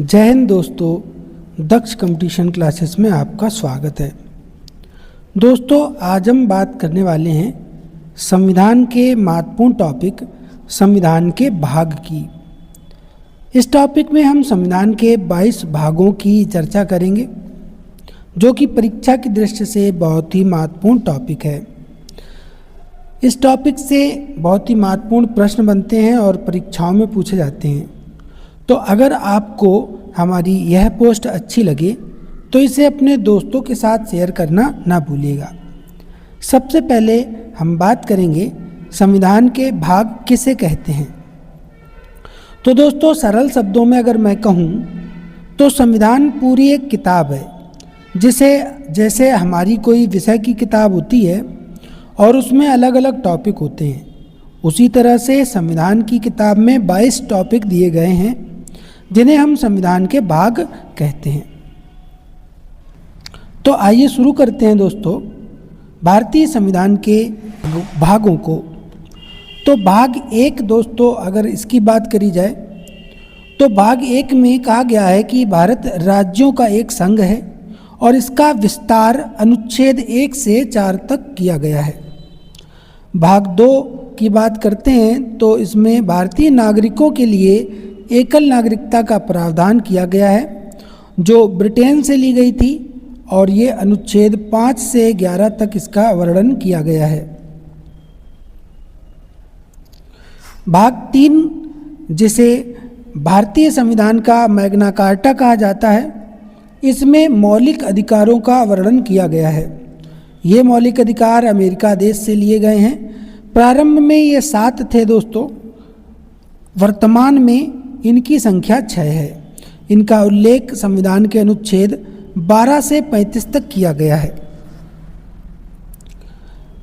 जय हिंद दोस्तों, दक्ष competition classes में आपका स्वागत है। दोस्तों, आज हम बात करने वाले हैं संविधान के महत्वपूर्ण टॉपिक संविधान के भाग की। इस टॉपिक में हम संविधान के 22 भागों की चर्चा करेंगे, जो कि परीक्षा की दृष्टि से बहुत ही महत्वपूर्ण टॉपिक है। इस टॉपिक से बहुत ही महत्वपूर्ण प्रश्न बनते हैं और परीक्षाओं में पूछे जाते हैं। तो अगर आपको हमारी यह पोस्ट अच्छी लगे तो इसे अपने दोस्तों के साथ शेयर करना ना भूलिएगा। सबसे पहले हम बात करेंगे संविधान के भाग किसे कहते हैं। तो दोस्तों, सरल शब्दों में अगर मैं कहूँ तो संविधान पूरी एक किताब है, जैसे हमारी कोई विषय की किताब होती है और उसमें अलग अलग टॉपिक होते हैं, उसी तरह से संविधान की किताब में 22 टॉपिक दिए गए हैं, जिन्हें हम संविधान के भाग कहते हैं। तो आइए शुरू करते हैं दोस्तों भारतीय संविधान के भागों को। तो भाग 1 दोस्तों, अगर इसकी बात करी जाए तो भाग 1 में कहा गया है कि भारत राज्यों का एक संघ है और इसका विस्तार अनुच्छेद 1 से 4 तक किया गया है। भाग 2 की बात करते हैं तो इसमें भारतीय नागरिकों के लिए एकल नागरिकता का प्रावधान किया गया है, जो ब्रिटेन से ली गई थी, और ये अनुच्छेद 5 से 11 तक इसका वर्णन किया गया है। भाग 3, जिसे भारतीय संविधान का मैग्ना कार्टा कहा जाता है, इसमें मौलिक अधिकारों का वर्णन किया गया है। ये मौलिक अधिकार अमेरिका देश से लिए गए हैं। प्रारंभ में ये 7 थे दोस्तों, वर्तमान में इनकी संख्या 6 है। इनका उल्लेख संविधान के अनुच्छेद 12 से 35 तक किया गया है।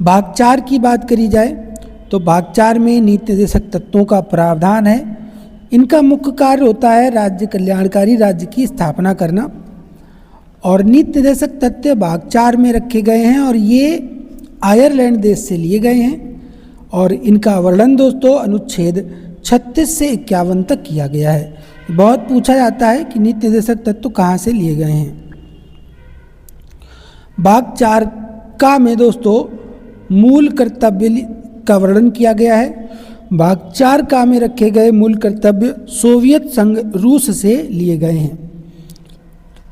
भाग 4 की बात करी जाए तो भाग 4 में नीति निर्देशक तत्वों का प्रावधान है। इनका मुख्य कार्य होता है राज्य कल्याणकारी राज्य की स्थापना करना, और नीति निर्देशक तत्व भाग 4 में रखे गए हैं और ये आयरलैंड देश से लिए गए हैं, और इनका वर्णन दोस्तों अनुच्छेद 36 से 51 तक किया गया है। बहुत पूछा जाता है कि नीति निर्देशक तत्व कहाँ से लिए गए हैं। भाग 4 का में दोस्तों मूल कर्तव्य का वर्णन किया गया है। भाग 4 का में रखे गए मूल कर्तव्य सोवियत संघ रूस से लिए गए हैं।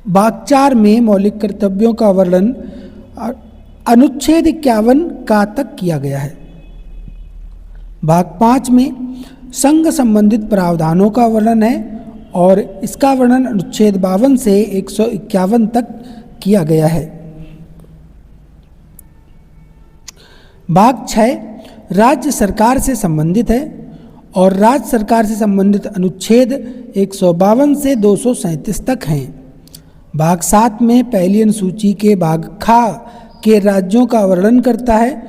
भाग 4 में मौलिक कर्तव्यों का वर्णन अनुच्छेद 51 का तक किया गया है। भाग 5 में संघ संबंधित प्रावधानों का वर्णन है और इसका वर्णन अनुच्छेद 52 से 151 तक किया गया है। भाग 6 राज्य सरकार से संबंधित है और राज्य सरकार से संबंधित अनुच्छेद 152 से 237 तक हैं। भाग 7 में पहली अनुसूची के भाग ख के राज्यों का वर्णन करता है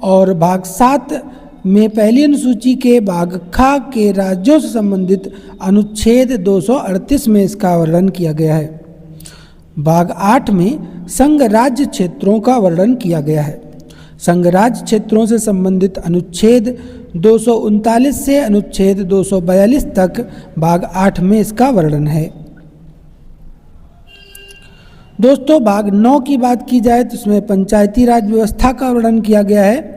और भाग 7 में पहली अनुसूची के भाग ख के राज्यों से संबंधित अनुच्छेद 238 में इसका वर्णन किया गया है। भाग 8 में संघ राज्य क्षेत्रों का वर्णन किया गया है। संघ राज्य क्षेत्रों से संबंधित अनुच्छेद 239 से अनुच्छेद 242 तक भाग 8 में इसका वर्णन है। दोस्तों, भाग 9 की बात की जाए तो इसमें पंचायती राज व्यवस्था का वर्णन किया गया है,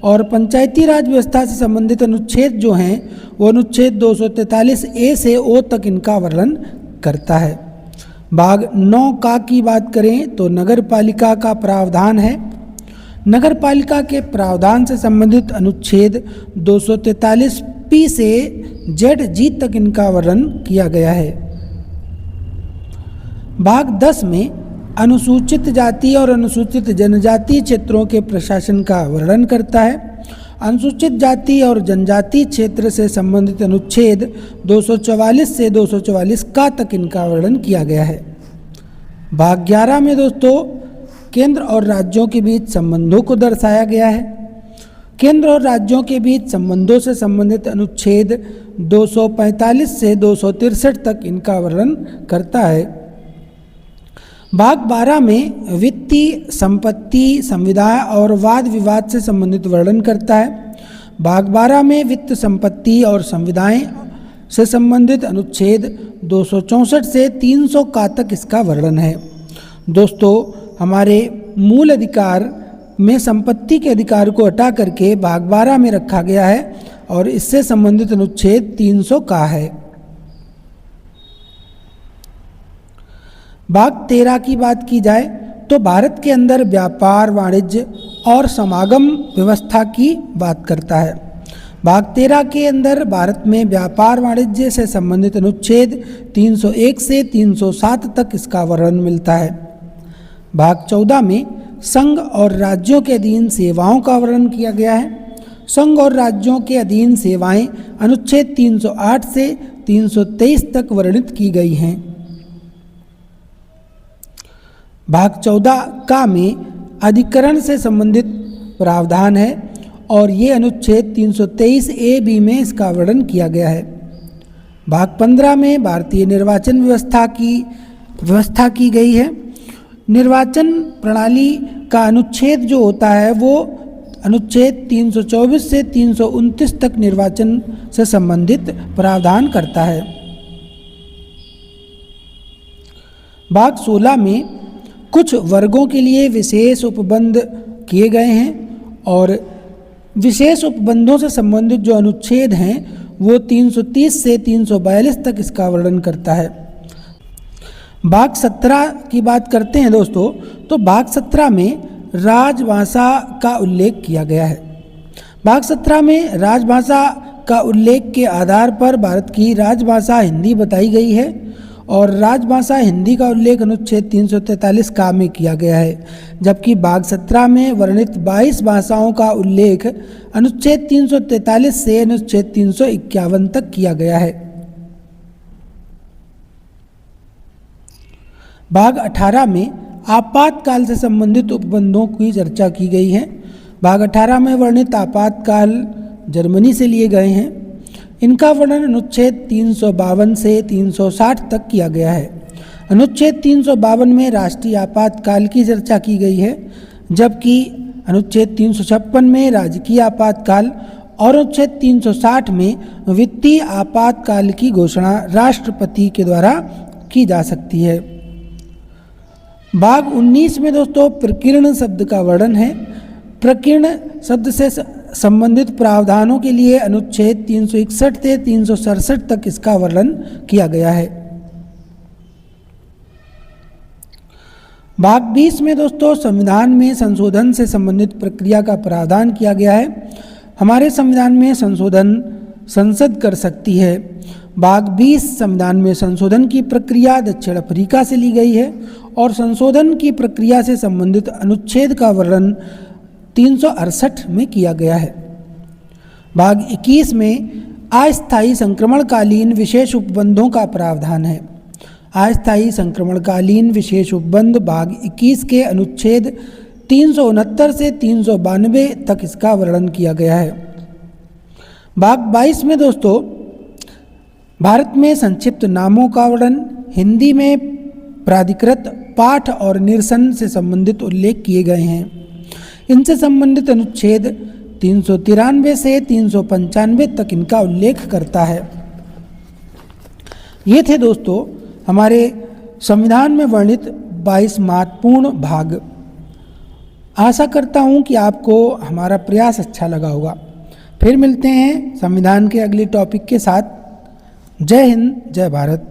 और पंचायती राज व्यवस्था से संबंधित अनुच्छेद जो हैं वो अनुच्छेद 243 ए से ओ तक इनका वर्णन करता है। भाग 9 का की बात करें तो नगर पालिका का प्रावधान है। नगर पालिका के प्रावधान से संबंधित अनुच्छेद 243 पी से जेड जी तक इनका वर्णन किया गया है। भाग 10 में अनुसूचित जाति और अनुसूचित जनजाति क्षेत्रों के प्रशासन का वर्णन करता है। अनुसूचित जाति और जनजाति क्षेत्र से संबंधित अनुच्छेद 244 से 244 का तक इनका वर्णन किया गया है। भाग 11 में दोस्तों केंद्र और राज्यों के बीच संबंधों को दर्शाया गया है। केंद्र और राज्यों के बीच संबंधों से संबंधित अनुच्छेद 245 से 263 तक इनका वर्णन करता है। भाग 12 में वित्तीय, संपत्ति, संविदा और वाद विवाद से संबंधित वर्णन करता है। भाग 12 में वित्त, संपत्ति और संविदाएं से संबंधित अनुच्छेद 264 से 300 का तक इसका वर्णन है। दोस्तों, हमारे मूल अधिकार में संपत्ति के अधिकार को हटा करके भाग 12 में रखा गया है और इससे संबंधित अनुच्छेद 300 का है। भाग 13 की बात की जाए तो भारत के अंदर व्यापार, वाणिज्य और समागम व्यवस्था की बात करता है। भाग 13 के अंदर भारत में व्यापार वाणिज्य से संबंधित अनुच्छेद 301 से 307 तक इसका वर्णन मिलता है। भाग 14 में संघ और राज्यों के अधीन सेवाओं का वर्णन किया गया है। संघ और राज्यों के अधीन सेवाएं अनुच्छेद 308 से 323 तक वर्णित की गई हैं। भाग 14 का में अधिकरण से संबंधित प्रावधान है और ये अनुच्छेद 323 ए बी में इसका वर्णन किया गया है। भाग 15 में भारतीय निर्वाचन व्यवस्था की गई है। निर्वाचन प्रणाली का अनुच्छेद जो होता है वो अनुच्छेद 324 से 329 तक निर्वाचन से संबंधित प्रावधान करता है। भाग 16 में कुछ वर्गों के लिए विशेष उपबंध किए गए हैं और विशेष उपबंधों से संबंधित जो अनुच्छेद हैं वो 330 से 342 तक इसका वर्णन करता है। भाग 17 की बात करते हैं दोस्तों, तो भाग 17 में राजभाषा का उल्लेख किया गया है। भाग 17 में राजभाषा का उल्लेख के आधार पर भारत की राजभाषा हिंदी बताई गई है और राजभाषा हिंदी का उल्लेख अनुच्छेद 343 का में किया गया है, जबकि भाग 17 में वर्णित 22 भाषाओं का उल्लेख अनुच्छेद 343 से अनुच्छेद 351 तक किया गया है। भाग 18 में आपातकाल से संबंधित उपबंधों की चर्चा की गई है। भाग 18 में वर्णित आपातकाल जर्मनी से लिए गए हैं। इनका वर्णन अनुच्छेद 352 से 360 तक किया गया है। अनुच्छेद 352 में राष्ट्रीय आपातकाल की चर्चा की गई है, जबकि अनुच्छेद 356 में राजकीय आपातकाल और अनुच्छेद 360 में वित्तीय आपातकाल की घोषणा राष्ट्रपति के द्वारा की जा सकती है। भाग 19 में दोस्तों प्रकीर्ण शब्द का वर्णन है। प्रकीर्ण शब्द से संबंधित प्रावधानों के लिए अनुच्छेद 361 से 367 तक इसका वर्णन किया गया है। भाग 20 में दोस्तों संविधान में संशोधन से संबंधित प्रक्रिया का प्रावधान किया गया है। हमारे संविधान में संशोधन संसद कर सकती है। भाग 20 संविधान में संशोधन की प्रक्रिया दक्षिण अफ्रीका से ली गई है और संशोधन की प्रक्रिया से संबंधित अनुच्छेद का वर्णन 368 में किया गया है। भाग 21 में अस्थायी संक्रमणकालीन विशेष उपबंधों का प्रावधान है। अस्थायी संक्रमणकालीन विशेष उपबंध भाग 21 के अनुच्छेद 369 से 392 तक इसका वर्णन किया गया है। भाग 22 में दोस्तों भारत में संक्षिप्त नामों का वर्णन, हिंदी में प्राधिकृत पाठ और निरसन से संबंधित उल्लेख किए गए हैं। इनसे संबंधित अनुच्छेद 393 से 395 तक इनका उल्लेख करता है। ये थे दोस्तों हमारे संविधान में वर्णित 22 महत्वपूर्ण भाग। आशा करता हूँ कि आपको हमारा प्रयास अच्छा लगा होगा। फिर मिलते हैं संविधान के अगले टॉपिक के साथ। जय हिंद, जय भारत।